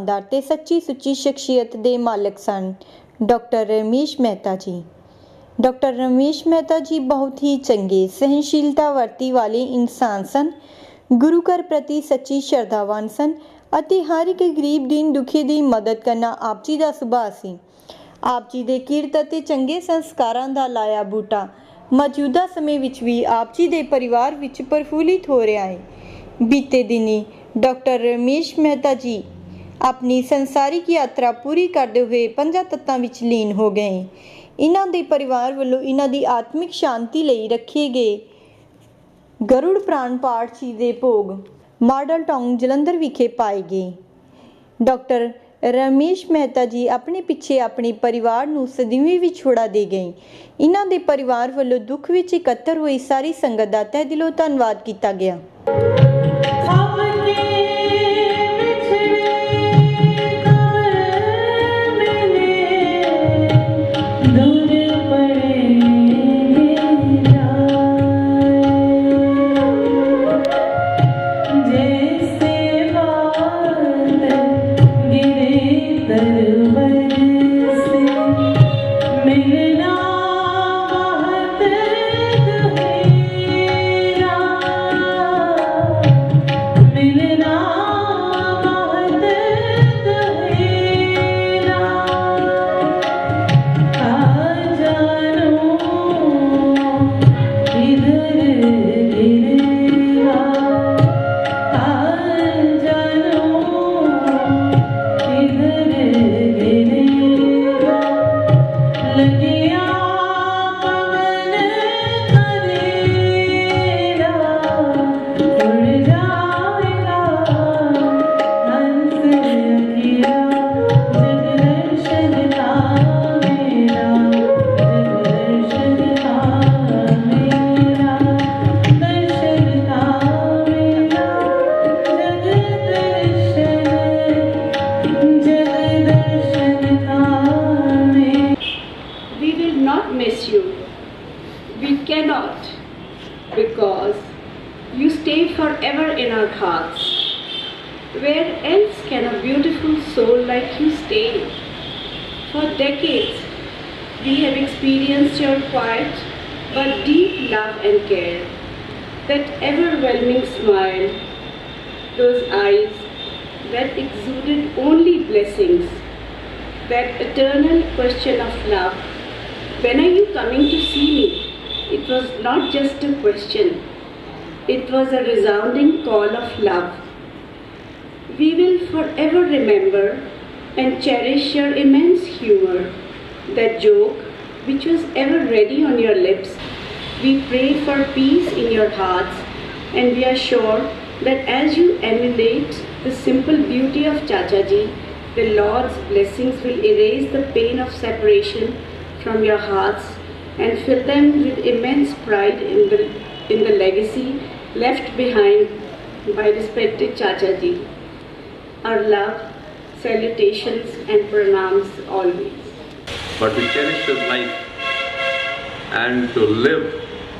ईमानदार ते सच्ची सुच्ची शख्सियत दे मालक सन डॉक्टर रमेश मेहता जी। डॉक्टर रमेश मेहता जी बहुत ही चंगे सहनशीलता वर्ती वाले इंसान सन। गुरु घर प्रति सच्ची श्रद्धावान सन ਅਤੇ हर एक गरीब दीन दुखी ਦੀ मदद करना आप जी का सुभाਅ ਸੀ। आप जी ਦੇ ਕੀਰਤ ਅਤੇ ਚੰਗੇ ਸੰਸਕਾਰਾਂ ਦਾ ਲਾਇਆ ਬੂਟਾ ਮੌਜੂਦਾ ਸਮੇਂ ਵਿੱਚ ਵੀ ਆਪ ਜੀ ਦੇ ਪਰਿਵਾਰ ਵਿੱਚ ਪ੍ਰਫੁੱਲਿਤ ਹੋ ਰਿਹਾ ਹੈ। बीते दिनी डॉक्टर रमेश मेहता जी अपनी संसारिक यात्रा पूरी करते हुए 5 तत्तां विच लीन हो गए। इन्हां दे परिवार वालों इन्हां दी आत्मिक शांति लई रखे गए गरुड़ प्राण पाठ जी दे भोग मॉडल टाउन जलंधर विखे पाए गए। डॉक्टर रमेश मेहता जी अपने पिछे अपने परिवार नूं सदीवी विच छोड़ा दे गए। इन्हां दे परिवार वालों दुख विच इकत्तर हुई सारी संगत दा तहे दिलों धन्नवाद किया गया। Because you stay forever in our hearts. Where else can a beautiful soul like you stay? For decades, we have experienced your quiet but deep love and care. That ever-whelming smile, those eyes that exuded only blessings, that eternal question of love. When are you coming to see me? It was not just a question, it was a resounding call of love. We will forever remember and cherish your immense humor, that joke which was ever ready on your lips. We pray for peace in your hearts, and we are sure that as you emulate the simple beauty of Chacha Ji, the Lord's blessings will erase the pain of separation from your hearts and fill them with immense pride in the legacy left behind by respected Chacha Ji. Our love, salutations and pranams always. But to cherish his life and to live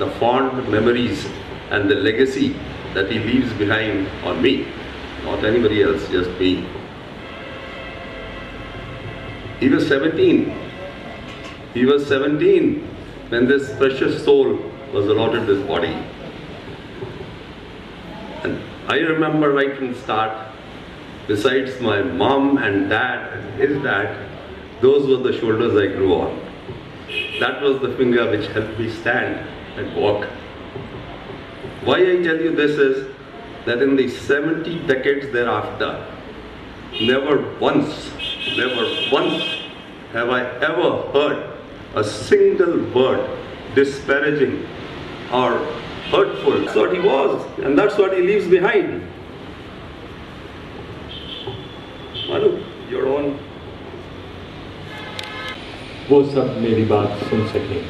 the fond memories and the legacy that he leaves behind on me, not anybody else, just me. He was 17. He was 17 when this precious soul was allotted this body. And I remember right from the start, besides my mom and dad and his dad, those were the shoulders I grew on. That was the finger which helped me stand and walk. Why I tell you this is that in the 70 decades thereafter, never once have I ever heard a single word disparaging or hurtful. That's what he was, and that's what he leaves behind. Manu, you're on. वो सब मेरी बात सुन सके।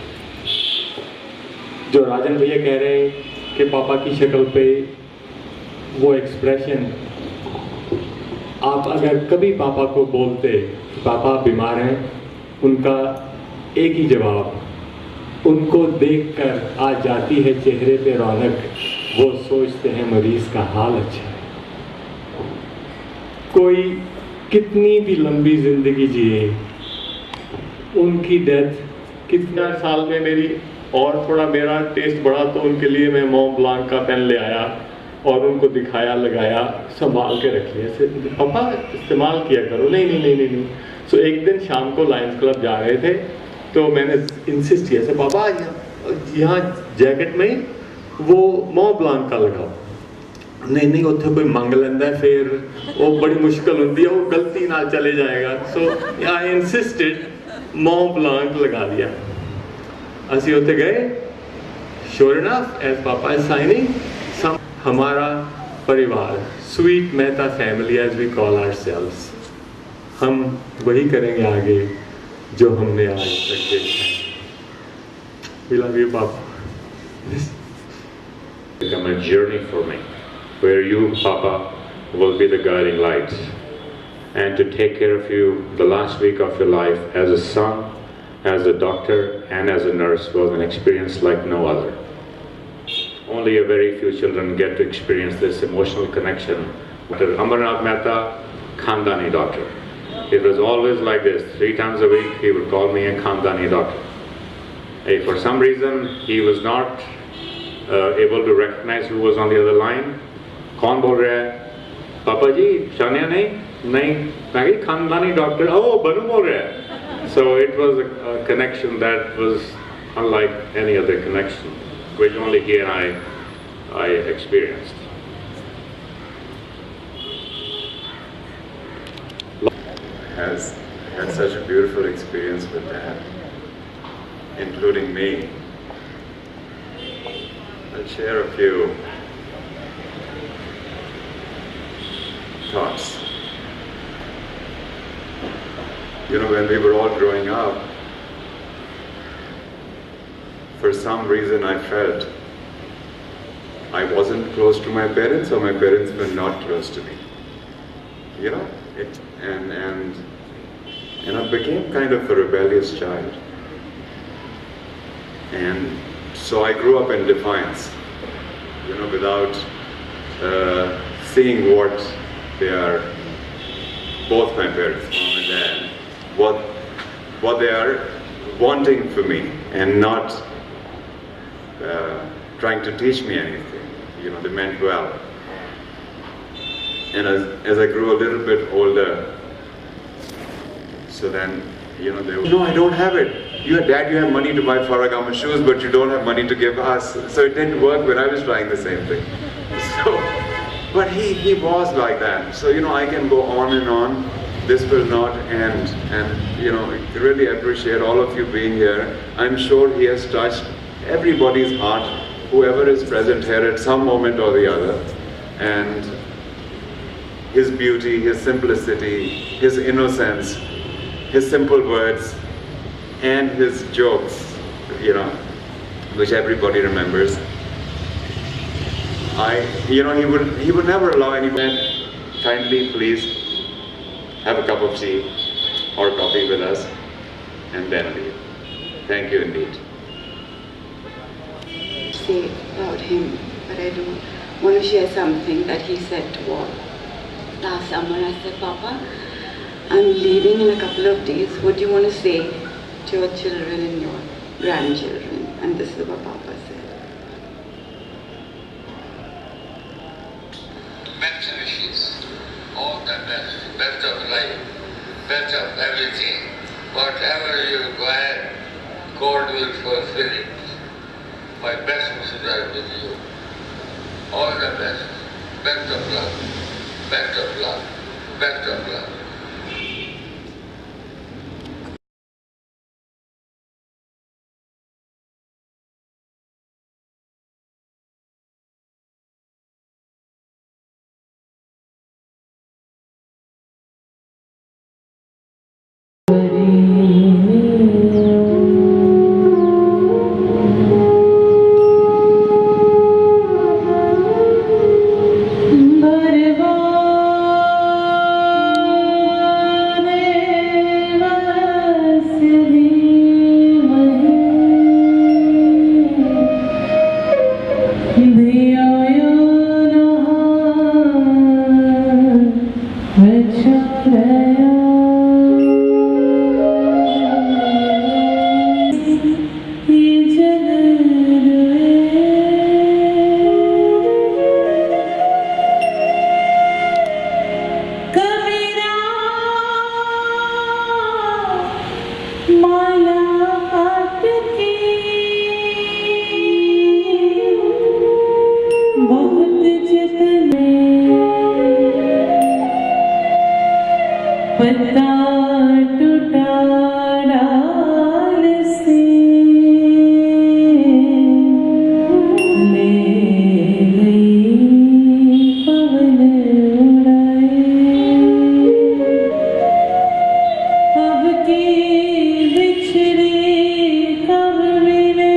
जो राजन भैया कह रहे हैं कि पापा की शक्ल पे वो एक्सप्रेशन, आप अगर कभी पापा को बोलते पापा बीमार हैं, उनका एक ही जवाब, उनको देखकर आ जाती है चेहरे पे रौनक, वो सोचते हैं मरीज का हाल अच्छा है। कोई कितनी भी लंबी जिंदगी जिए, उनकी डेथ कितना साल में मेरी और थोड़ा मेरा टेस्ट बढ़ा तो उनके लिए मैं मोंट ब्लांक का पेन ले आया और उनको दिखाया, लगाया, संभाल के रख लिया। ऐसे पापा इस्तेमाल किया करो। नहीं नहीं नहीं नहीं नहीं। सो एक दिन शाम को लायंस क्लब जा रहे थे तो मैंने इंसिस्ट किया से पापा यहाँ जैकेट में वो मोंट ब्लांक का लगाओ। नहीं नहीं उत्थे कोई मंग लेंदा है, फिर वो बड़ी मुश्किल होती है, वो गलती ना चले जाएगा। सो आई इंसिस्टेड, मोंट ब्लांक लगा दिया। असी उत्थे गए, sure enough as papa is signing, हमारा परिवार sweet Mehta family as we call ourselves, हम वही करेंगे आगे जो हमने आज तक देखा है। We love you, Papa. Become a journey for me, where you, Papa, will be the guiding light, and to take care of you the last week of your life as a son, as a doctor, and as a nurse was an experience like no other. Only a very few children get to experience this emotional connection. Dr. Amarnath Mehta, Khandani doctor. It was always like this. 3 times a week he would call me a Khandani doctor. If for some reason he was not able to recognize who was on the other line, कौन बोल रहा है? पापा जी, Shania नहीं? नहीं, मैं कही Khandani doctor. Oh, Banu बोल रहा है. So it was a connection that was unlike any other connection, which only he and I experienced. Has had such a beautiful experience with Dad, including me. I'll share a few thoughts. You know, when we were all growing up, for some reason I felt I wasn't close to my parents or my parents were not close to me. You know, and I became kind of a rebellious child. And so I grew up in defiance, you know, without seeing what they are, both my parents, mom and dad, what they are wanting for me, and not trying to teach me anything. You know, they meant well. And as I grew a little bit older, so then, you know, they were, no, I don't have it. Your dad, you have money to buy Faragama shoes, but you don't have money to give us. So it didn't work when I was trying the same thing. So, but he was like that. So, you know, I can go on and on. This will not end. And, you know, I really appreciate all of you being here. I'm sure he has touched everybody's heart, whoever is present here at some moment or the other. And his beauty, his simplicity, his innocence, his simple words, and his jokes, you know, which everybody remembers. You know, he would never allow anyone, kindly please have a cup of tea or coffee with us and then leave. Thank you indeed. Say about him, but I do want to share something that he said to all. Last summer I said, Papa, I'm leaving in a couple of days. What do you want to say to your children and your grandchildren? And this is what Papa said. Best wishes, all the best, best of life, best of everything. Whatever you require, God will fulfill it. My best wishes are with you. All the best, best of love, best of love, best of love. माला काट के बहुत जतने पत्ता टूटा डाल से ले गई पवन उड़ाए। अब के बिछड़े कब मिले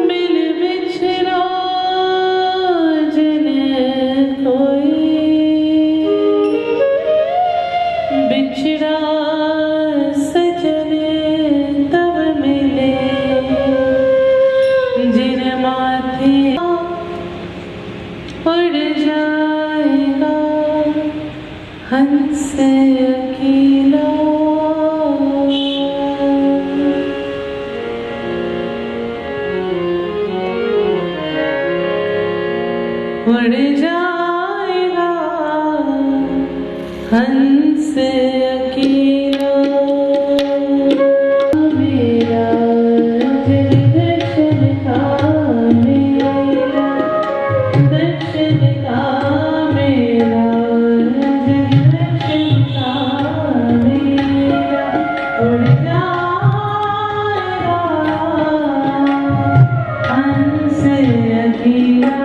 मिल बिछड़ा जन कोई बिछड़ा सजन तब मिले जिन माथे उड़ जाएगा हंस अकेला। उड़ जाएगा हंस अकेला। मेरा जग दर्शन का मेरा दर्शन का मेरा जग दर्शन का मेरा उड़ जाएगा हंस अकेला।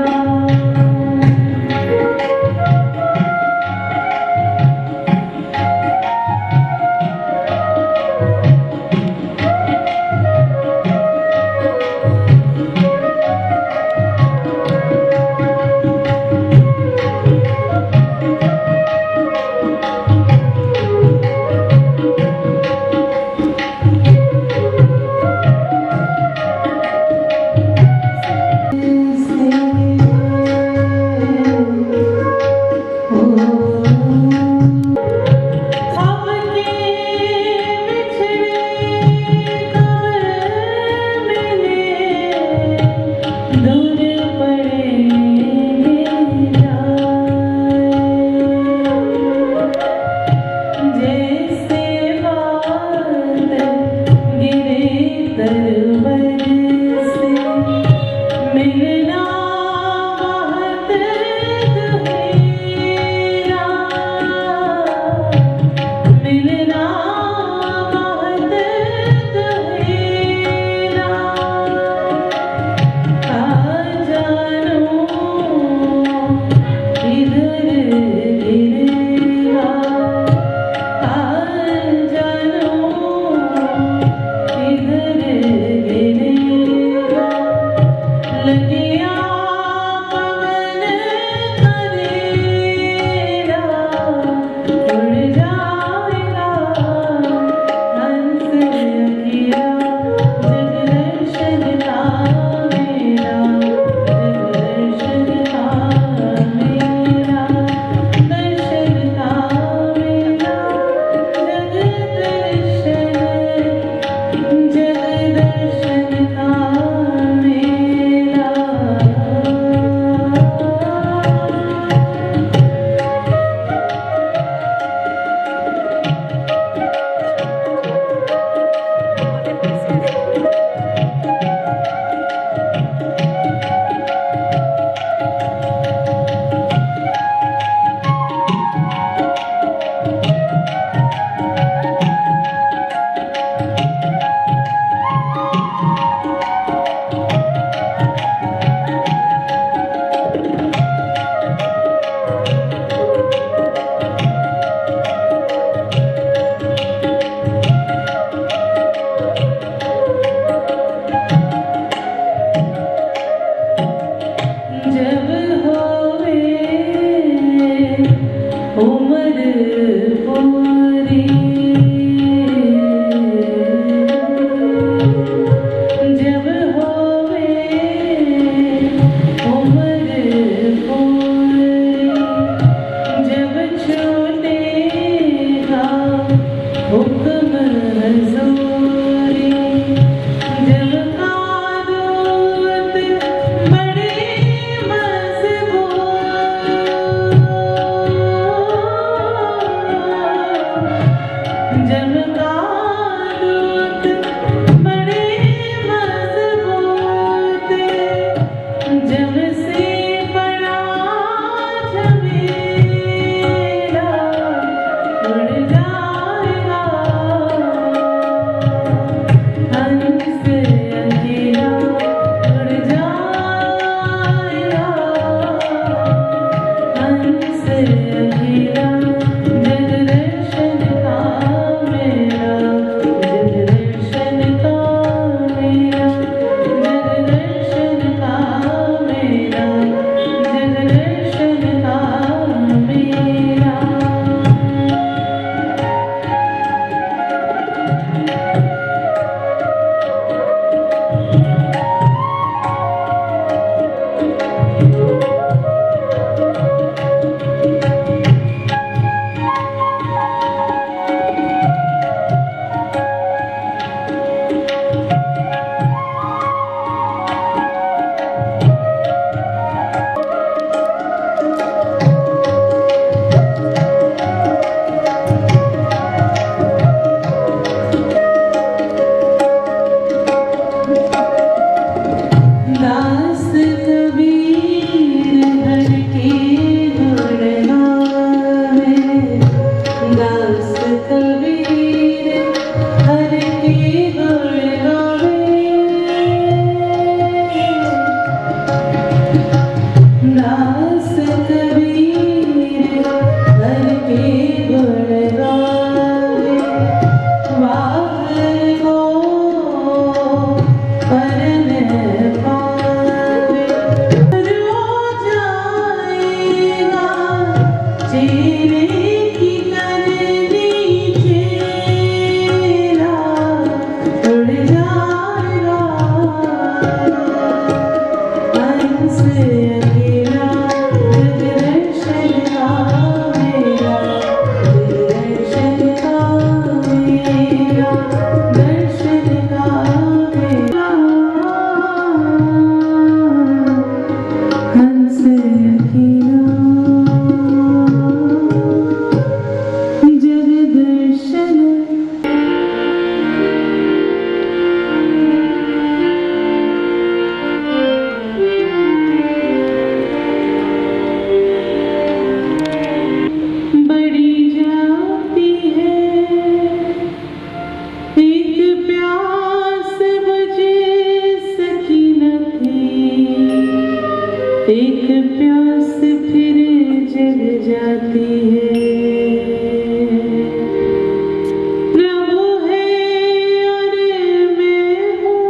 चेहरे की करनी चेहरा उड़ जाएगा हंस अकेला दर्शन का मेरा दर्शन का मेरा दर्शन का मेरा हंस अकेला जग दर्शन बड़ी जाती है एक प्यास मुझे सकीनत की एक प्यास फिर जग जाती है प्रभु है और मैं हूँ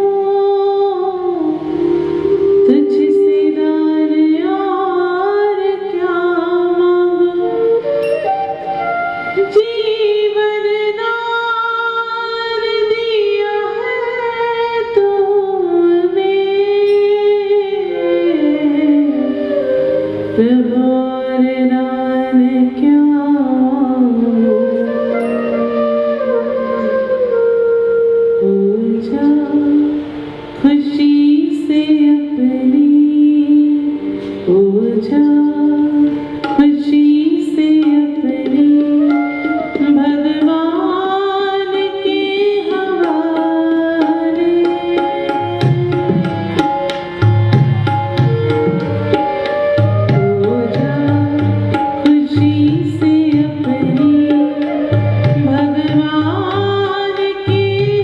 तुझसे दान यार क्या मांगूं जीवन दान दिया है तूने प्रभु और दान क्या मांगूं हो जा खुशी से अपनी हो जा खुशी से अपनी भगवान के हवाले हो जा खुशी से अपनी भगवान के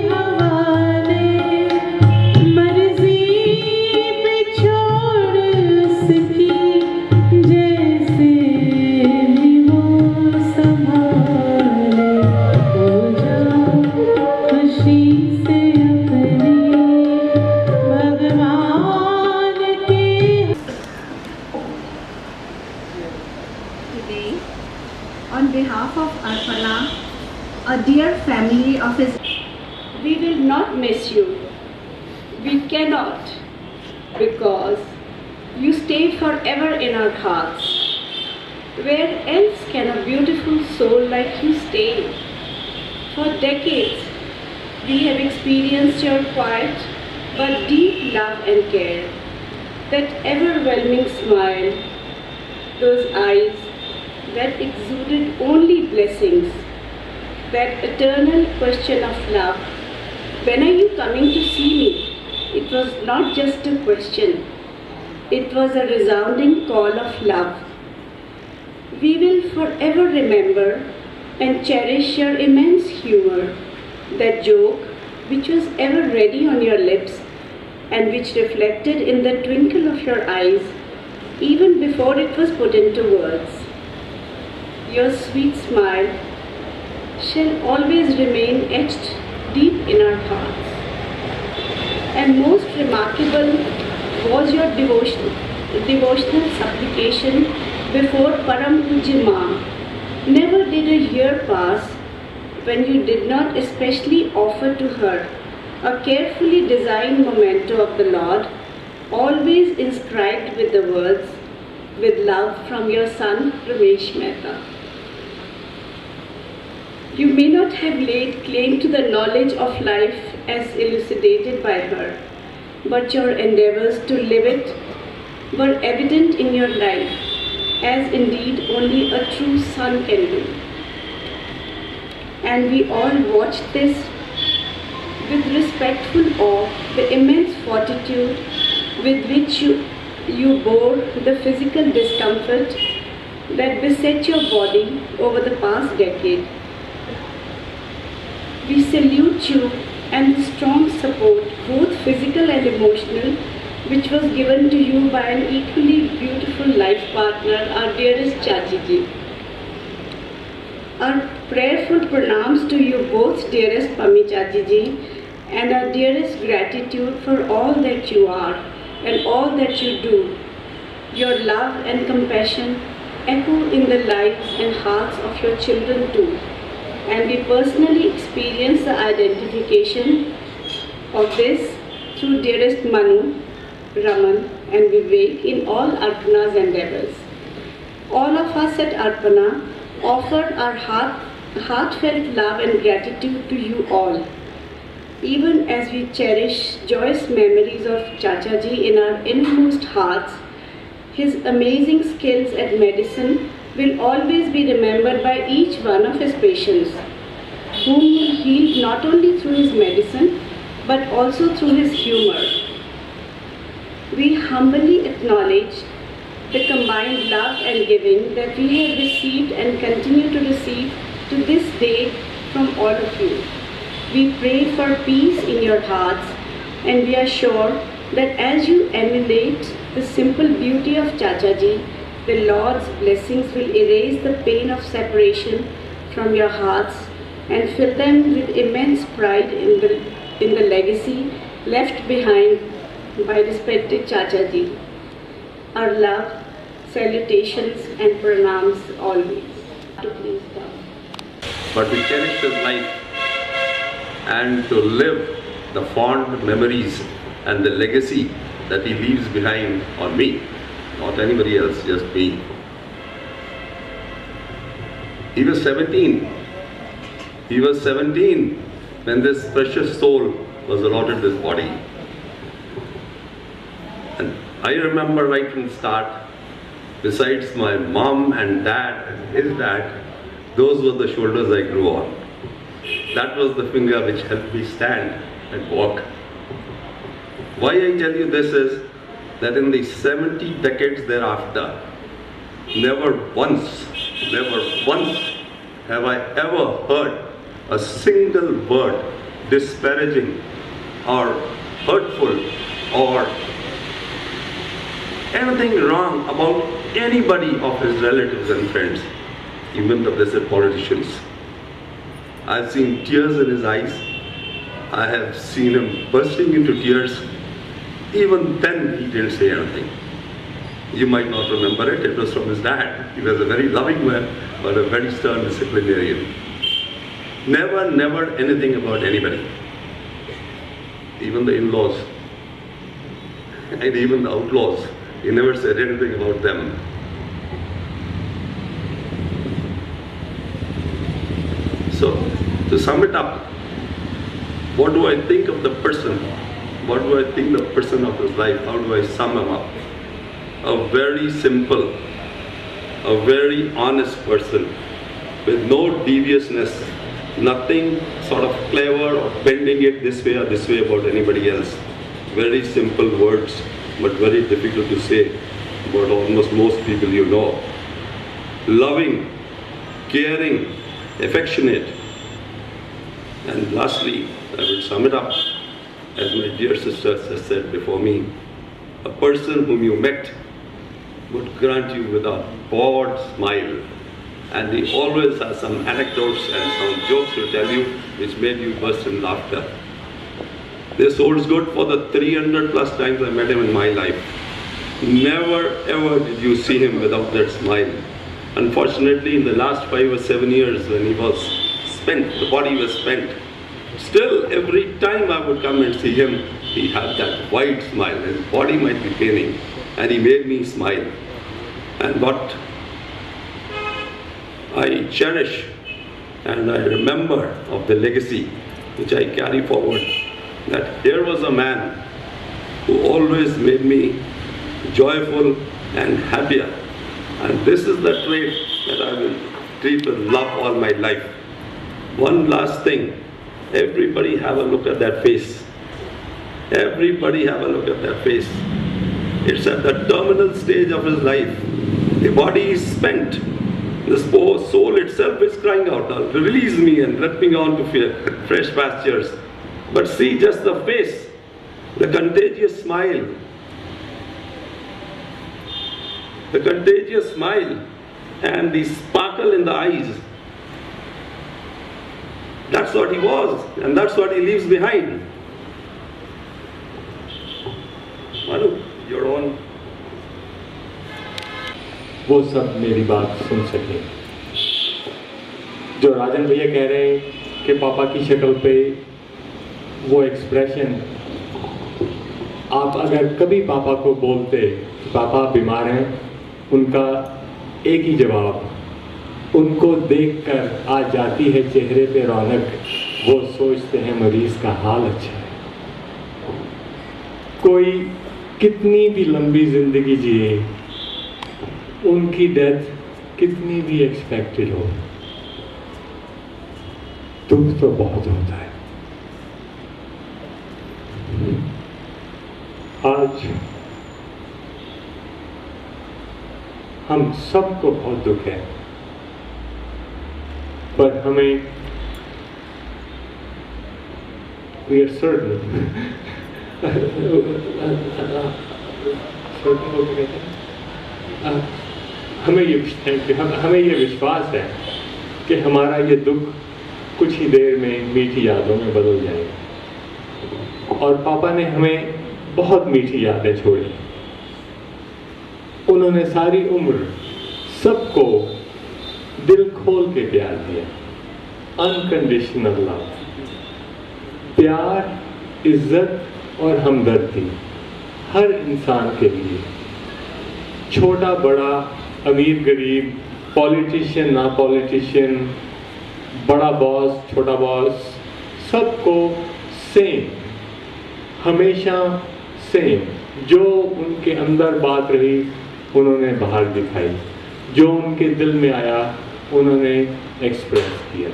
हवाले मर्जी पे छोड़ उसकी जैसे भी वो संभाले हो जा खुशी से अपनी भगवान के Today, on behalf of Arpana, a dear family of his, we will not miss you. We cannot, because you stay forever in our hearts. Where else can a beautiful soul like you stay? For decades, we have experienced your quiet but deep love and care, that ever-whelming smile, those eyes that exuded only blessings, that eternal question of love. When are you coming to see me? It was not just a question, it was a resounding call of love. We will forever remember and cherish your immense humor, that joke which was ever ready on your lips and which reflected in the twinkle of your eyes even before it was put into words. Your sweet smile shall always remain etched deep in our hearts. And most remarkable was your devotional supplication before Param Pujya Ma. Never did a year pass when you did not especially offer to her a carefully designed memento of the Lord, always inscribed with the words, "With love from your son Ramesh Mehta." You may not have laid claim to the knowledge of life as elucidated by her, but your endeavors to live it were evident in your life, as indeed only a true son can do. And we all watched this with respectful awe, the immense fortitude with which you bore the physical discomfort that beset your body over the past decade. We salute you and the strong support, both physical and emotional, which was given to you by an equally beautiful life partner, our dearest Chachi ji. Our prayerful pranams to you both, dearest Pami Chachi ji, and our dearest gratitude for all that you are and all that you do. Your love and compassion echo in the lives and hearts of your children too, and we personally experience the identification of this through dearest Manu, Raman and Vivek in all Arpana's endeavors. All of us at Arpana offer our heartfelt love and gratitude to you all, even as we cherish joyous memories of Chachaji in our innermost hearts. His amazing skills at medicine will always be remembered by each one of his patients, whom he healed not only through his medicine, but also through his humor. We humbly acknowledge the combined love and giving that we have received and continue to receive to this day from all of you. We pray for peace in your hearts, and we are sure that as you emulate the simple beauty of Chachaji, the Lord's blessings will erase the pain of separation from your hearts and fill them with immense pride in the legacy left behind by respected Chachaji. Our love, salutations and pranams always. Please come. But to cherish his life and to live the fond memories and the legacy that he leaves behind on me, not anybody else, just me. He was 17. He was 17 when this precious soul was allotted this body. And I remember right from the start, besides my mom and dad and his dad, those were the shoulders I grew on. That was the finger which helped me stand and walk. Why I tell you this is that in the 70 decades thereafter, never once have I ever heard a single word disparaging or hurtful or anything wrong about anybody of his relatives and friends, even the blessed politicians. I've seen tears in his eyes. I have seen him bursting into tears. Even then he didn't say anything. You might not remember it, it was from his dad. He was a very loving man, but a very stern disciplinarian. Never anything about anybody. Even the in-laws and even the outlaws. He never said anything about them. So, to sum it up, what do I think of the person? What do I think the person of his life? How do I sum him up? A very simple, a very honest person with no deviousness, nothing sort of clever or bending it this way or this way about anybody else. Very simple words, but very difficult to say about almost most people you know. Loving, caring, affectionate. And lastly, I will sum it up, as my dear sisters has said before me, a person whom you met would grant you with a broad smile, and he always has some anecdotes and some jokes to tell you which made you burst in laughter. This holds good for the 300 plus times I met him in my life. Never ever did you see him without that smile. Unfortunately, in the last 5 or 7 years when he was spent, the body was spent, still every time I would come and see him, he had that wide smile. His body might be paining, and he made me smile. And what I cherish and I remember of the legacy which I carry forward, that here was a man who always made me joyful and happier. And this is the trait that I will treat with love all my life. One last thing, everybody have a look at that face. Everybody have a look at that face. It's at the terminal stage of his life. The body is spent. The soul itself is crying out, now release me and let me go on to fresh pastures. But see just the face, the contagious smile. The contagious smile and the sparkle in the eyes. That's what he was, and that's what he leaves behind. Manu, you're on. वो सब मेरी बात सुन सकें। जो राजन भैया कह रहे हैं कि पापा की शक्ल पे वो एक्सप्रेशन, आप अगर कभी पापा को बोलते कि पापा बीमार हैं, उनका एक ही जवाब, उनको देखकर आ जाती है चेहरे पे रौनक, वो सोचते हैं मरीज का हाल अच्छा है। कोई कितनी भी लंबी जिंदगी जिए, उनकी डेथ कितनी भी एक्सपेक्टेड हो, दुख तो बहुत होता है। आज हम सबको बहुत दुख है, पर हमें we are certain हमें ये विश्वास है कि हमारा ये दुख कुछ ही देर में मीठी यादों में बदल जाएगा। और पापा ने हमें बहुत मीठी यादें छोड़ी। उन्होंने सारी उम्र सबको दिल खोल के प्यार दिया, अनकंडीशनल लव, प्यार, इज्जत और हमदर्दी हर इंसान के लिए, छोटा बड़ा, अमीर गरीब, पॉलिटिशियन ना पॉलिटिशियन, बड़ा बॉस छोटा बॉस, सबको सेम, हमेशा सेम। जो उनके अंदर बात रही उन्होंने बाहर दिखाई, जो उनके दिल में आया उन्होंने एक्सप्रेस किया।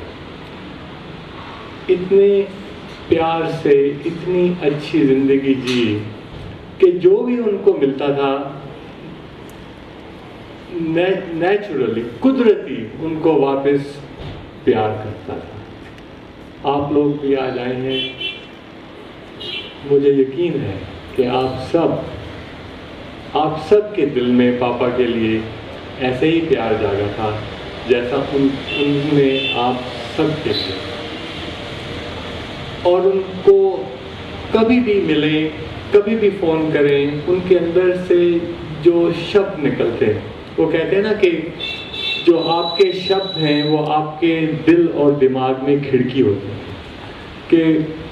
इतने प्यार से इतनी अच्छी जिंदगी जी कि जो भी उनको मिलता था नेचुरली, कुदरती उनको वापस प्यार करता था। आप लोग भी आज आए हैं, मुझे यकीन है कि आप सब के दिल में पापा के लिए ऐसे ही प्यार जागा था जैसा उनने आप सब के लिए। और उनको कभी भी मिले, कभी भी फ़ोन करें, उनके अंदर से जो शब्द निकलते हैं, वो कहते हैं ना कि जो आपके शब्द हैं वो आपके दिल और दिमाग में खिड़की होती है, कि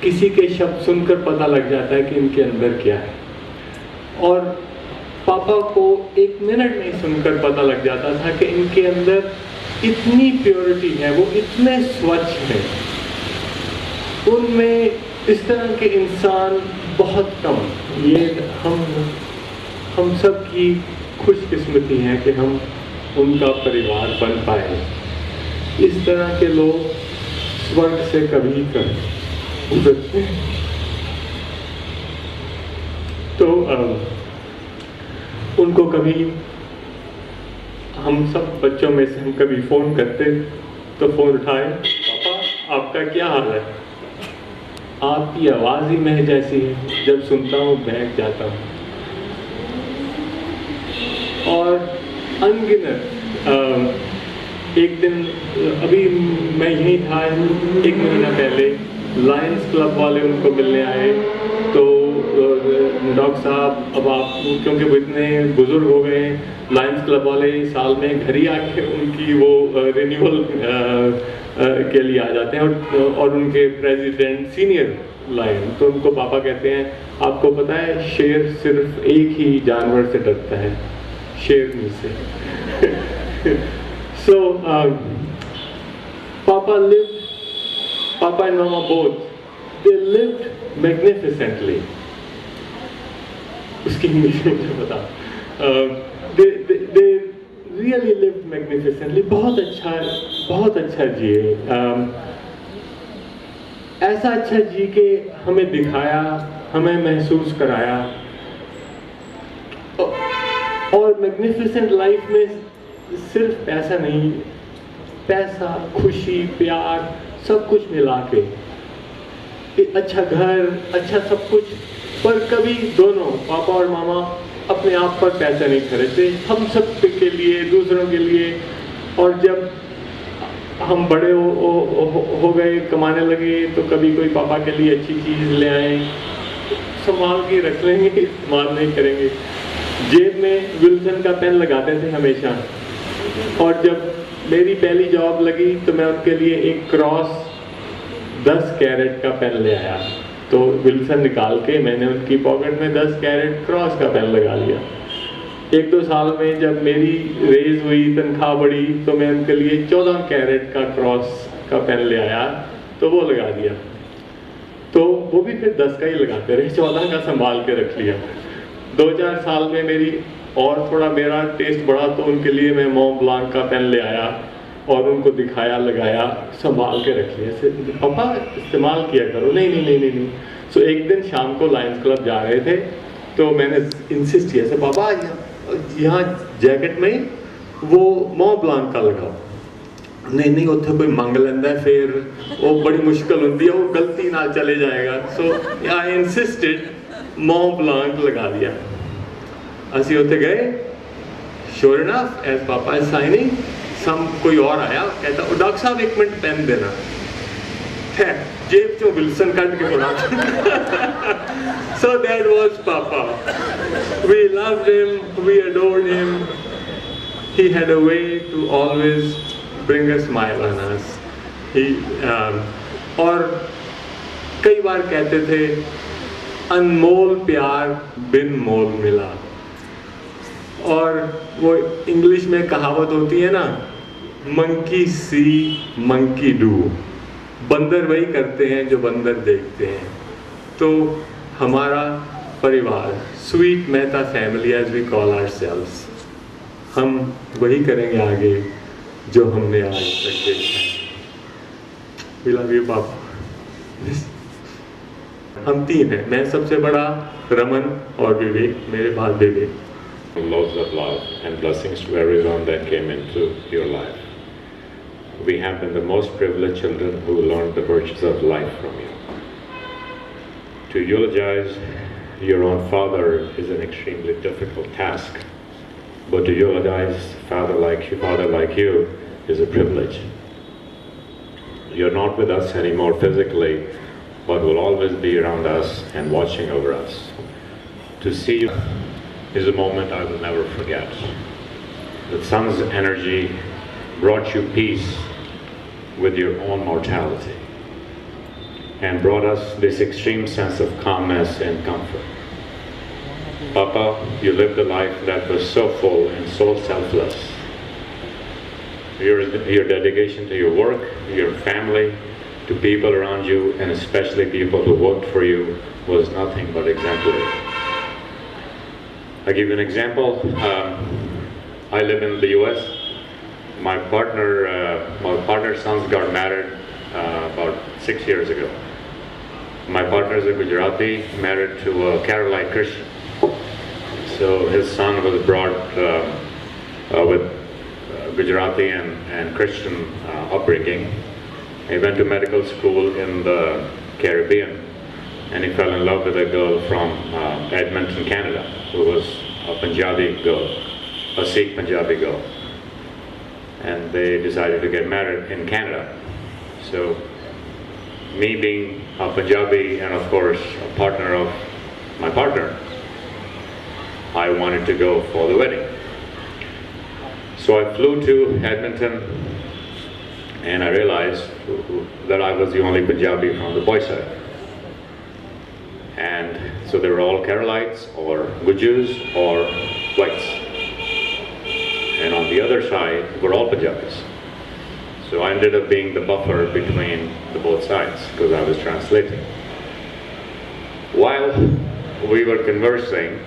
किसी के शब्द सुनकर पता लग जाता है कि इनके अंदर क्या है। और पापा को एक मिनट में सुनकर पता लग जाता था कि इनके अंदर इतनी प्योरिटी है, वो इतने स्वच्छ हैं, उनमें इस तरह के इंसान बहुत कम। ये हम सब की खुशकिस्मती है कि हम उनका परिवार बन पाए। इस तरह के लोग स्वर्ग से कभी उतरते हैं। तो उनको कभी हम सब बच्चों में से हम कभी फ़ोन करते तो फ़ोन उठाए, पापा आपका क्या हाल है? आपकी आवाज़ ही मह जैसी है, जब सुनता हूँ बहक जाता हूँ। और अनगिनत एक दिन, अभी मैं यहीं था, 1 महीना पहले लायंस क्लब वाले उनको मिलने आए। तो डॉक्टर साहब, अब आप क्योंकि वो इतने बुजुर्ग हो गए हैं, लायंस क्लब वाले साल में घर ही आके उनकी वो रिन्यूअल के लिए आ जाते हैं। और उनके प्रेसिडेंट सीनियर लायन, तो उनको पापा कहते हैं, आपको पता है शेर सिर्फ एक ही जानवर से डरता है, शेरनी से। So Papa and Mama both, they lived magnificently. उसकी इंग्लिश में मुझे बता, they really lived magnificently. बहुत अच्छा जिए, ऐसा अच्छा जी के हमें दिखाया, हमें महसूस कराया। और मैग्निफिसेंट लाइफ में सिर्फ पैसा नहीं, पैसा, खुशी, प्यार, सब कुछ मिला के, अच्छा घर, अच्छा सब कुछ। पर कभी दोनों पापा और मामा अपने आप पर पैसा नहीं खर्चते, हम सब के लिए, दूसरों के लिए। और जब हम बड़े हो गए, कमाने लगे, तो कभी कोई पापा के लिए अच्छी चीज़ ले आए, संभाल के रख लेंगे, इस्तेमाल नहीं करेंगे। जेब में विल्सन का पेन लगाते थे हमेशा। और जब मेरी पहली जॉब लगी तो मैं उनके लिए एक क्रॉस 10 कैरेट का पेन ले आया। तो विल्सन निकाल के मैंने उनकी पॉकेट में 10 कैरेट क्रॉस का पेन लगा लिया। 1-2 साल में जब मेरी रेज हुई, तनख्वाह बढ़ी, तो मैं उनके लिए 14 कैरेट का क्रॉस का पेन ले आया, तो वो लगा दिया। तो वो भी फिर 10 का ही लगाते रहे, 14 का संभाल के रख लिया। 2-4 साल में मेरी और थोड़ा मेरा टेस्ट बढ़ा, तो उनके लिए मैं मॉन्ट ब्लांक का पेन ले आया और उनको दिखाया, लगाया, संभाल के रख लिया। पापा इस्तेमाल किया करो। नहीं। सो एक दिन शाम को लायंस क्लब जा रहे थे, तो मैंने इंसिस्ट किया से पापा यहाँ जैकेट में वो मॉन्ट ब्लांक का लगाओ। नहीं उत्थे कोई मंग लेंदा है, फिर वो बड़ी मुश्किल होती है, वो गलती ना चले जाएगा। सो आई इंसिस्टेड, मॉन्ट ब्लांक लगा दिया। असी उत्थे गए, sure enough as papa is signing, कोई और आया, कहता डॉक्टर साहब 1 मिनट पेन देना है, जेब चो विल्सन कट के उड़ा। So that was Papa. We loved him, we adored him. He had a way to always bring a smile on us. और कई बार कहते थे अनमोल प्यार बिन मोल मिला। और वो इंग्लिश में कहावत होती है ना, मंकी सी मंकी डू। बंदर वही करते हैं जो बंदर देखते हैं। तो हमारा परिवार, sweet Mehta family as we call ourselves, हम वही करेंगे आगे जो हमने आज तक देखा। वी लव यू पापा। हम 3 हैं, मैं सबसे बड़ा, रमन और विवेक, मेरे बाद विवेक। Loads of love and blessings to everyone that came into your life. We have been the most privileged children who learned the virtues of life from you. To eulogize your own father is an extremely difficult task, but to eulogize father like you is a privilege. You're not with us anymore physically, but will always be around us and watching over us. To see you is a moment I will never forget. The sun's energy brought you peace with your own mortality and brought us this extreme sense of calmness and comfort. Papa, you lived a life that was so full and so selfless. Your dedication to your work, your family, to people around you, and especially people who worked for you was nothing but exemplary. I'll give you an example. I live in the US. My partner's sons got married about 6 years ago. My partner is a Gujarati, married to a Kerala Christian. So his son was brought with Gujarati and Christian upbringing. He went to medical school in the Caribbean, and he fell in love with a girl from Edmonton, Canada, who was a Punjabi girl, a Sikh Punjabi girl. And they decided to get married in Canada. So, me being a Punjabi and of course a partner of my partner, I wanted to go for the wedding. So I flew to Edmonton and I realized that I was the only Punjabi from the boy side. And so they were all Keralites or Gujus or whites. And on the other side were all Punjabis. So I ended up being the buffer between the both sides because I was translating. While we were conversing,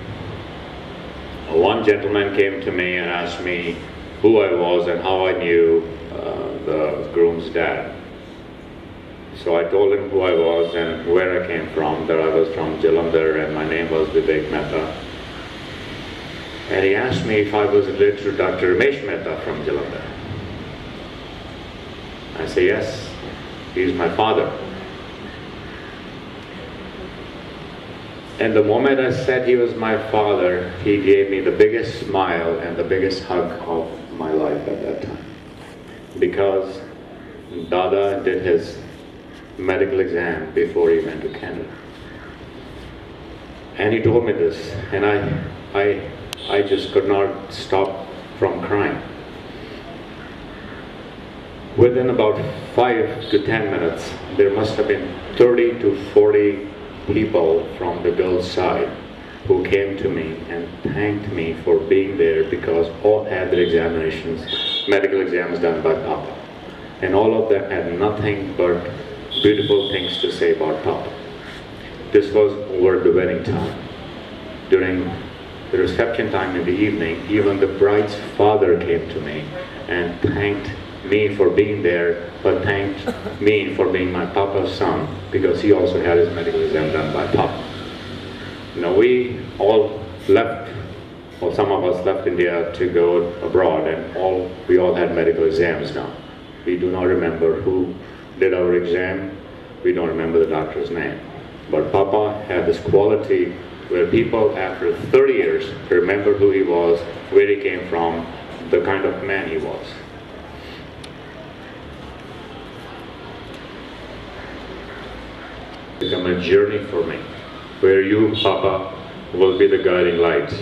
one gentleman came to me and asked me who I was and how I knew the groom's dad. So I told him who I was and where I came from, that I was from Jalandhar and my name was Vivek Mehta. And he asked me if I was related to Dr. RAMESH Mehta from Jalandhar. I say yes, he's my father. And the moment I said he was my father, he gave me the biggest smile and the biggest hug of my life at that time. Because Dada did his medical exam before he went to Canada. And he told me this, and I I just could not stop from crying. Within about 5 to 10 minutes, there must have been 30 to 40 people from the girls' side who came to me and thanked me for being there, because all had their examinations, medical exams done by Papa. And all of them had nothing but beautiful things to say about Papa. This was over the wedding time. During the reception time in the evening, even the bride's father came to me and thanked me for being there, but thanked me for being my Papa's son, because he also had his medical exam done by Papa. You know, we all left, or some of us left India to go abroad, and we all had medical exams done. We do not remember who did our exam. We don't remember the doctor's name. But Papa had this quality where people after 30 years remembered who he was, where he came from, the kind of man he was. Become a journey for me, where you, Papa, will be the guiding light,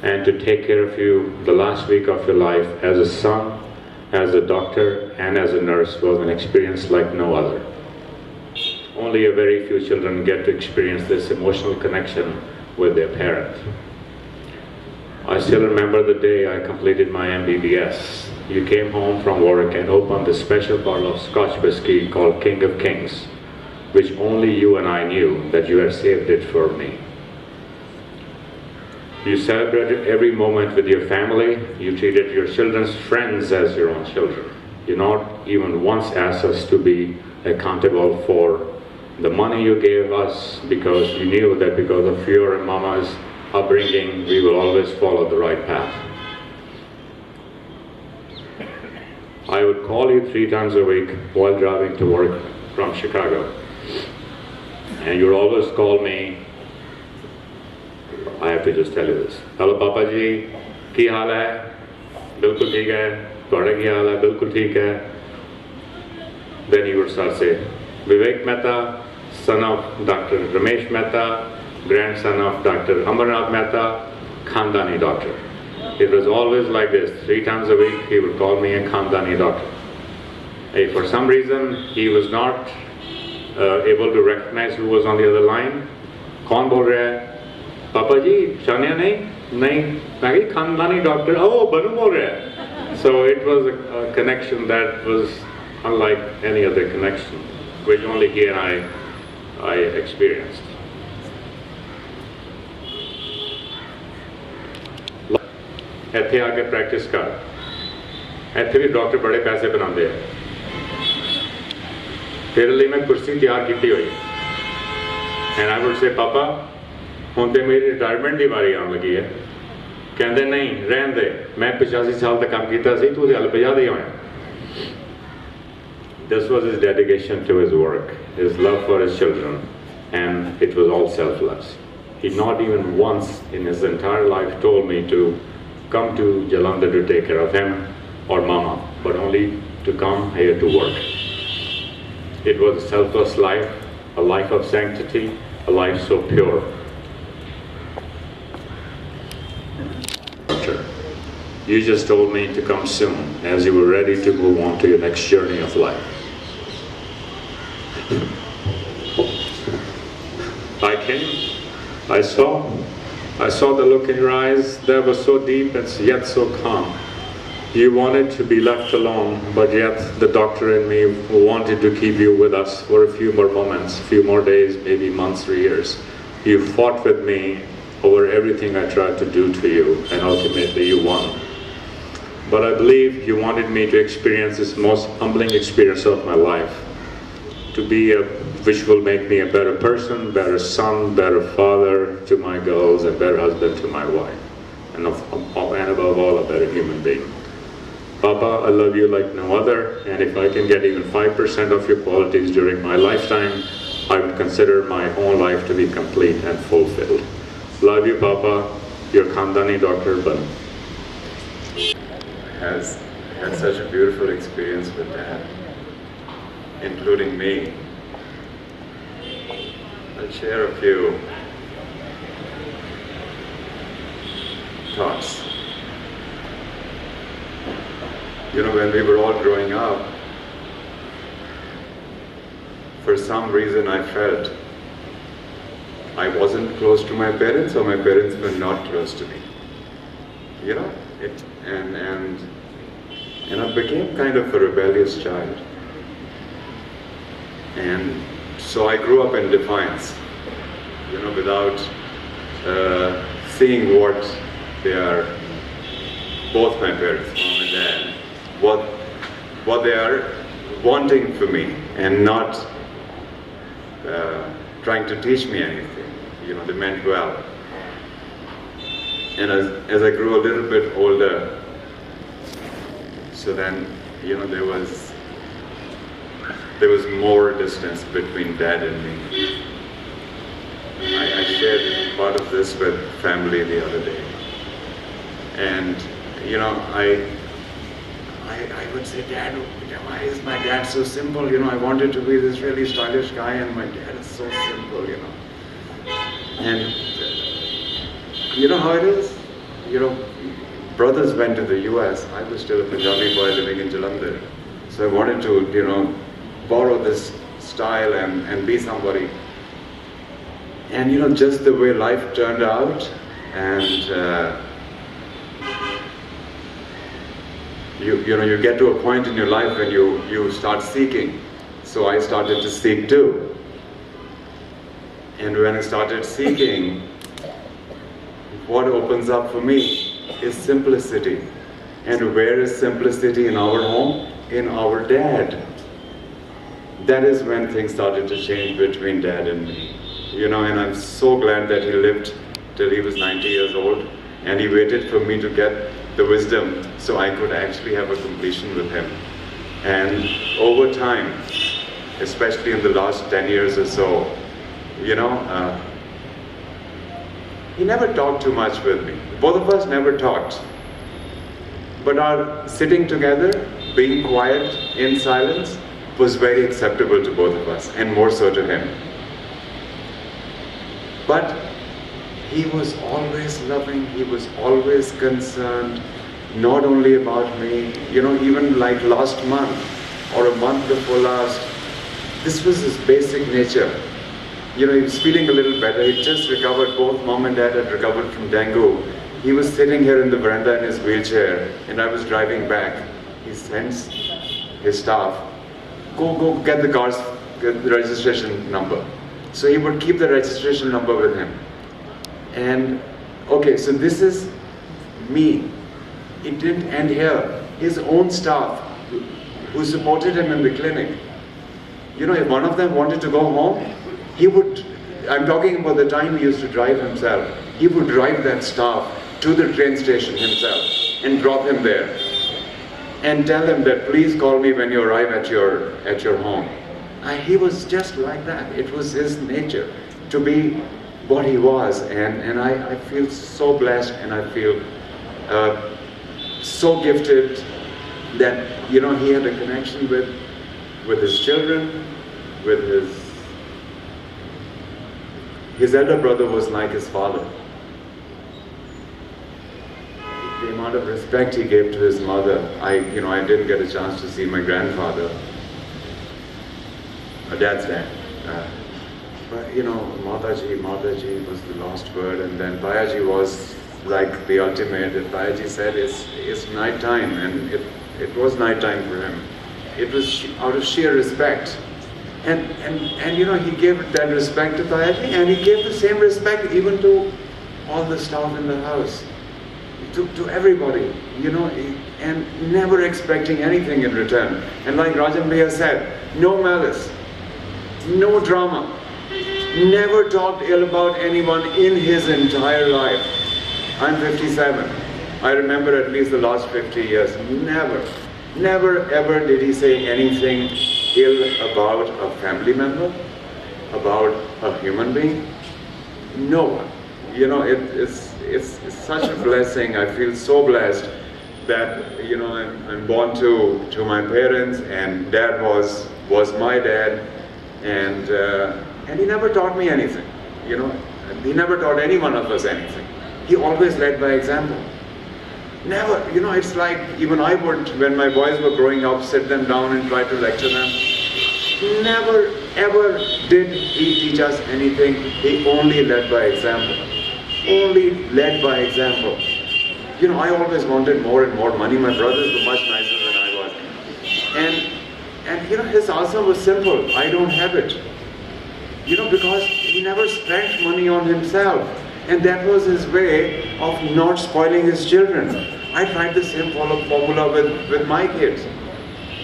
and to take care of you the last week of your life as a son, as a doctor, and as a nurse was an experience like no other. Only a very few children get to experience this emotional connection with their parent. I still remember the day I completed my MBBS. You came home from work and opened a special bottle of Scotch whiskey called King of Kings, which only you and I knew that you had saved it for me. You celebrated every moment with your family. You treated your children's friends as your own children. You not even once asked us to be accountable for the money you gave us, because you knew that because of your and Mama's upbringing, we will always follow the right path. I would call you 3 times a week while driving to work from Chicago. And you would always call me. I have to just tell you this. Hello, Papa ji, ki haal hai? Bilkul theek hai. Tohada ki haal hai? Bilkul theek hai. Then you would start saying, Vivek Mehta, son of Dr. Ramesh Mehta, grandson of Dr. Amarnath Mehta, Khandani doctor. It was always like this. 3 times a week he would call me a Khandani doctor. If for some reason he was not able to recognize who was on the other line, kaun bol raha hai? Papa ji, Shania nahi, nahi, Khandani doctor, oh, Banu bol raha hai. So it was a connection that was unlike any other connection, which only he and I experienced. ਇੱਥੇ ਆ ਕੇ practice ਕਰ, ਇੱਥੇ ਵੀ doctor ਬੜੇ ਪੈਸੇ ਬਣਾਉਂਦੇ ਆ, ਤੇਰੇ ਲਈ ਮੈਂ ਕੁਰਸੀ ਤਿਆਰ ਕੀਤੀ ਹੋਈ। ਐਂਡ ਆਈ ਵੁੱਡ ਸੇ ਪਾਪਾ ਹੁਣ ਤੇ ਮੇਰੀ ਰਿਟਾਇਰਮੈਂਟ ਦੀ ਵਾਰੀ ਆਉਣ ਲੱਗੀ ਹੈ। ਕਹਿੰਦੇ ਨਹੀਂ ਰਹਿਣ ਦੇ, ਮੈਂ 85 ਸਾਲ ਦਾ ਕੰਮ ਕੀਤਾ ਸੀ, ਤੂੰ ਹਾਲੇ 50 ਦੇ ਹੋਇਆ। This was his dedication to his work, his love for his children, and it was all selfless. He not even once in his entire life told me to come to Jalandhar to take care of him or Mama, but only to come here to work. It was a selfless life, a life of sanctity, a life so pure. You just told me to come soon, as you were ready to move on to your next journey of life. I came, I saw the look in your eyes that was so deep and yet so calm. You wanted to be left alone, but yet the doctor in me wanted to keep you with us for a few more moments, a few more days, maybe months or years. You fought with me over everything I tried to do to you, and ultimately you won. But I believe you wanted me to experience this most humbling experience of my life, which will make me a better person, better son, better father to my girls, and better husband to my wife, and above all, a better human being. Papa, I love you like no other, and if I can get even 5% of your qualities during my lifetime, I would consider my own life to be complete and fulfilled. Love you, Papa. Your Khandani Dr. Banu. Has had such a beautiful experience with Dad, including me. I'll share a few. thoughts. You know, when we were all growing up, for some reason I felt I wasn't close to my parents, or my parents were not close to me. You know, and I became kind of a rebellious child. And so I grew up in defiance, you know, without seeing what they are, both my parents, mom and dad, what they are wanting for me, and not trying to teach me anything. You know, they meant well. And as I grew a little bit older, so then, you know, there was more distance between dad and me. I shared part of this with family the other day. And, you know, I would say, Dad, why is my dad so simple? You know, I wanted to be this really stylish guy, and my dad is so simple, you know. And you know how it is? You know, brothers went to the US. I was still a Punjabi boy living in Jalandhar. So I wanted to, you know, borrow this style and be somebody. And you know, just the way life turned out, and you know, you get to a point in your life when you start seeking. So I started to seek too. And when I started seeking, what opens up for me is simplicity. And where is simplicity in our home? In our dad. That is when things started to change between dad and me. You know, and I'm so glad that he lived till he was 90 years old, and he waited for me to get the wisdom so I could actually have a completion with him. And over time, especially in the last 10 years or so, you know, he never talked too much with me. Both of us never talked. But our sitting together, being quiet in silence, was very acceptable to both of us, and more so to him. But he was always loving, he was always concerned, not only about me, you know, even like last month, or a month before last, this was his basic nature. You know, he was feeling a little better. He just recovered. Both mom and dad had recovered from dengue. He was sitting here in the veranda in his wheelchair, and I was driving back. He sends his staff, go get the car's get the registration number. So he would keep the registration number with him. And okay, so this is me. It didn't end here. His own staff who supported him in the clinic. You know, if one of them wanted to go home, he would, I'm talking about the time he used to drive himself, he would drive that staff to the train station himself and drop him there and tell them that please call me when you arrive at your home. He was just like that. It was his nature to be what he was, and I feel so blessed, and I feel so gifted that, you know, he had a connection with his children, with his elder brother was like his father. The amount of respect he gave to his mother, I didn't get a chance to see my grandfather, my dad's dad. But you know, Mataji was the last word, and then Bayaji was like the ultimate. If Bayaji said it's night time, and it was night time for him. It was out of sheer respect. And you know, he gave that respect to Bayaji, and he gave the same respect even to all the staff in the house. To everybody, you know, and never expecting anything in return. And like Rajan Bhaiya said, no malice, no drama, never talked ill about anyone in his entire life. I'm 57. I remember at least the last 50 years. Never ever did he say anything ill about a family member, about a human being. No one. You know, it's such a blessing. I feel so blessed that, you know, I'm born to my parents, and dad was my dad, and he never taught me anything. You know, he never taught any one of us anything. he always led by example. Never, it's like even I would, when my boys were growing up, sit them down and try to lecture them. Never ever did he teach us anything. He only led by example. Only led by example. I always wanted more and more money. My brothers were much nicer than I was. And his answer was simple. I don't have it. Because he never spent money on himself. And that was his way of not spoiling his children. I tried the same formula with my kids.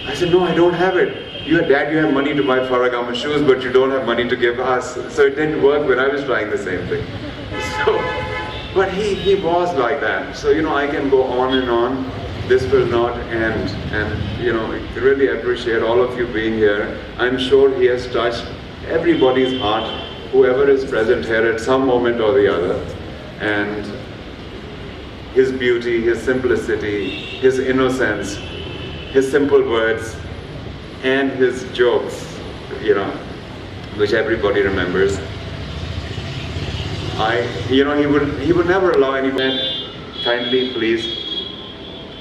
I said, no, I don't have it. Dad, you have money to buy Faragama shoes, but you don't have money to give us. So it didn't work when I was trying the same thing. But he was like that. So, I can go on and on. This will not end. And, really appreciate all of you being here. I'm sure he has touched everybody's heart, whoever is present here at some moment or the other. And his beauty, his simplicity, his innocence, his simple words, and his jokes, which everybody remembers. He would never allow anyone. Kindly, please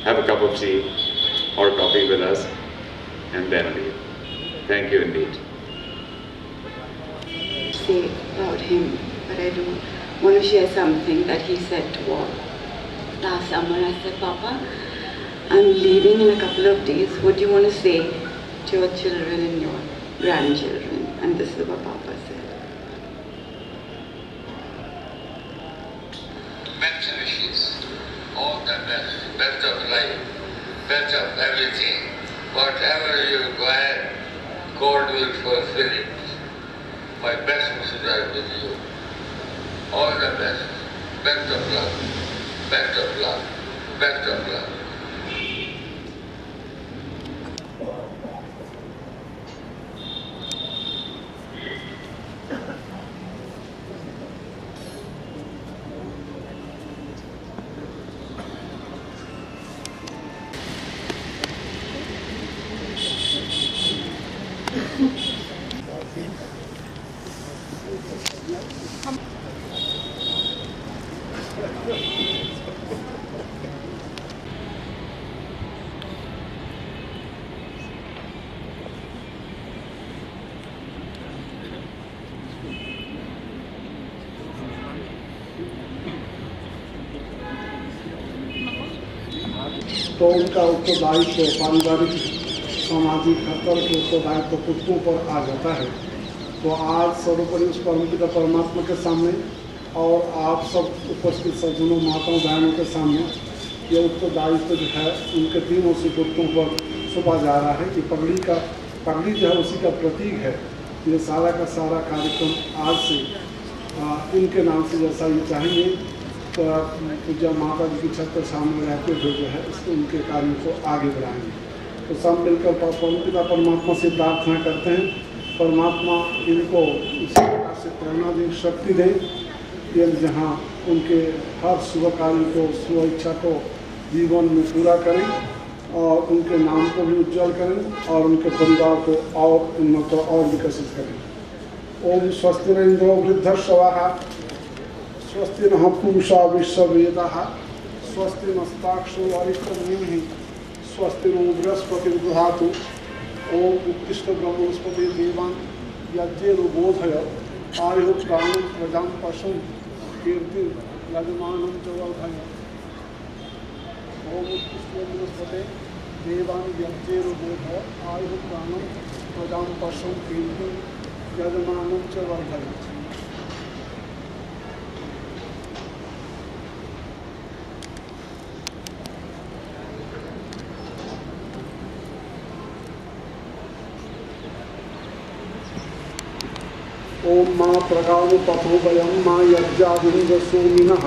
have a cup of tea or coffee with us, and then leave. Thank you indeed. Say about him, but I do want to share something that he said to all. Last summer, I said, Papa, I'm leaving in a couple of days. What do you want to say to your children and your grandchildren? And this is what Papa said. Best wishes, all the best of life, best of everything. Whatever you require, God will fulfill it. My best wishes are with you. All the best. Best of luck. Best of luck. Best of luck. तो उनका उत्तरदायित्व पारिवारिक सामाजिक स्तर के उत्तरदायित्व पुस्तकों पर आ जाता है। तो आज सर्वोपरि उस परमपिता परमात्मा के सामने और आप सब उपस्थित सज्जनों माताओं बहनों के सामने ये उत्तरदायित्व जो है उनके तीनों सुपुत्रों पर सौंपा जा रहा है कि पगड़ी जो है उसी का प्रतीक है। ये सारा का सारा कार्यक्रम आज से इनके नाम से जैसा ये चाहेंगे तो पूजा माता जी की छत पर सामने रहते हुए जो है इसको उनके कार्यों को आगे बढ़ाएंगे। तो सब मिलकर परमपिता परमात्मा से प्रार्थना करते हैं, परमात्मा इनको इसी प्रकार से प्रेरणा दें, शक्ति दें, ये जहाँ उनके हर शुभ कार्य को शुभ इच्छा को जीवन में पूरा करें और उनके नाम को भी उज्जवल करें और उनके परिवार को और उन्नत और विकसित करें। ओम स्वस्ति न इंद्रो वृद्धश्रवाः स्वस्ति नः पूषा विश्ववेदाः स्वस्ति नस्ताक्षो अरिष्टनेमिः स्वस्ति नो बृहस्पतिर्दधातु दधातु। ओम उत्तिष्ठ ब्रह्मणस्पति देवान् यज्ञेन बोधय आयुः प्राणं प्रजां पशुं कीर्तिं यजमानं च वर्धय। ओम उत्तिष्ठ ब्रह्मणस्पति देवान् यज्ञेन बोधय आयुः प्राणं प्रजां पशुं कीर्तिं यजमानं च वर्धय। ओम माँ प्रगाम पथो वयम माँ यज्ञाभिंगसोमिनः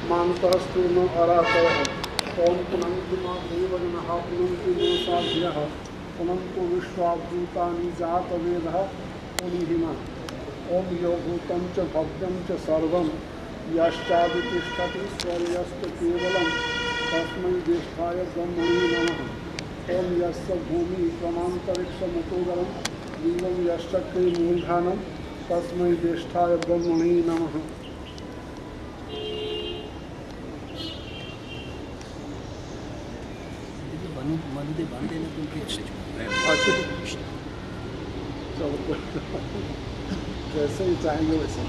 मान्तस्तु न अरातयः। ओम पुनन्तु माँ देवजनः पुनन्तु मनसाभ्यः पुनन्तु विश्वाभूतानि जातवेदः पुनिहिमा। ओम यो भूतं च भव्यं च सर्वं यश्चादितिष्ठति स्वर्यस्त केवलं तस्मै ज्येष्ठाय ब्रह्मणे नमः। ओम यस्य भूमि त्वमन्तरिक्षमुतोदरं दिवं यश्चक्रे मूलधानं तस्मै ज्येष्ठाय ब्रह्मणे नमः। चलो जैसे ही चाहेंगे वैसे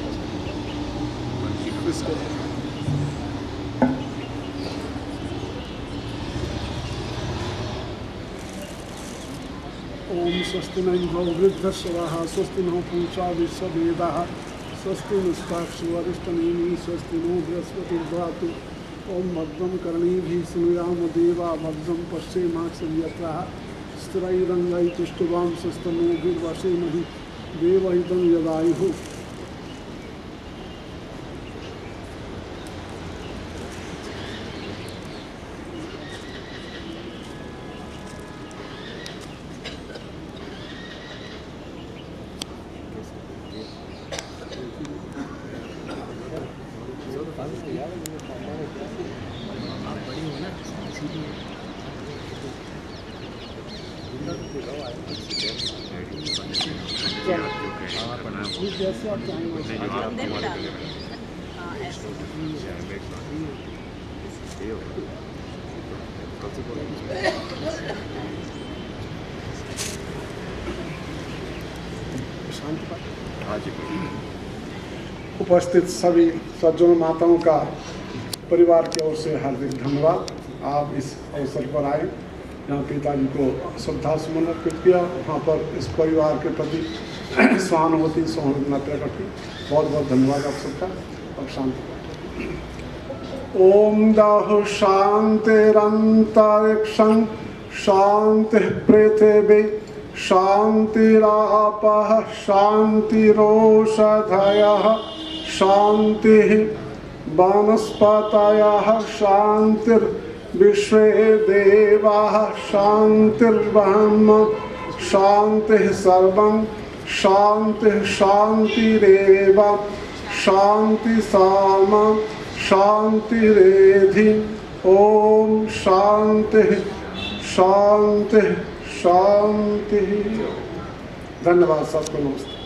ओम स्वस्ति न इंद्रो वृद्धश्रवाः स्वस्ति नो पूषा विश्ववेदाः स्वस्ति निष्ठाक्षुवरिष्ठनेमि स्वस्ति नो बृहस्पतिर्दधातु ओम भद्रं कर्णेभिः शृणुयाम देवा भद्रं पश्येमाक्षयत्राः स्थिरैरङ्गैः स्वस्तनोभिर्वशेमहि देवहितं यदायुः। जैसे आप उपस्थित सभी सज्जनों माताओं का परिवार की ओर से हार्दिक धन्यवाद। आप इस अवसर पर आए, यहाँ पिताजी को श्रद्धा सुमन अर्पित किया, वहाँ पर इस परिवार के प्रति सहानुभूति संवेदना प्रकट की। बहुत बहुत धन्यवाद आप सबका। और शांति। ओम दाहु शांतिरंतरिक्षं शांति पृथिवी शांतिरापः शांतिरोषधयः शांतिः वनस्पतयः शांतिर्विश्वे देवाः शांतिर्ब्रह्म शांतिः सर्वं शांतिः शांतिरेव शांति सामा शांतिरेधि। ओम शांति शांति शांति। धन्यवाद सबको। नमस्ते।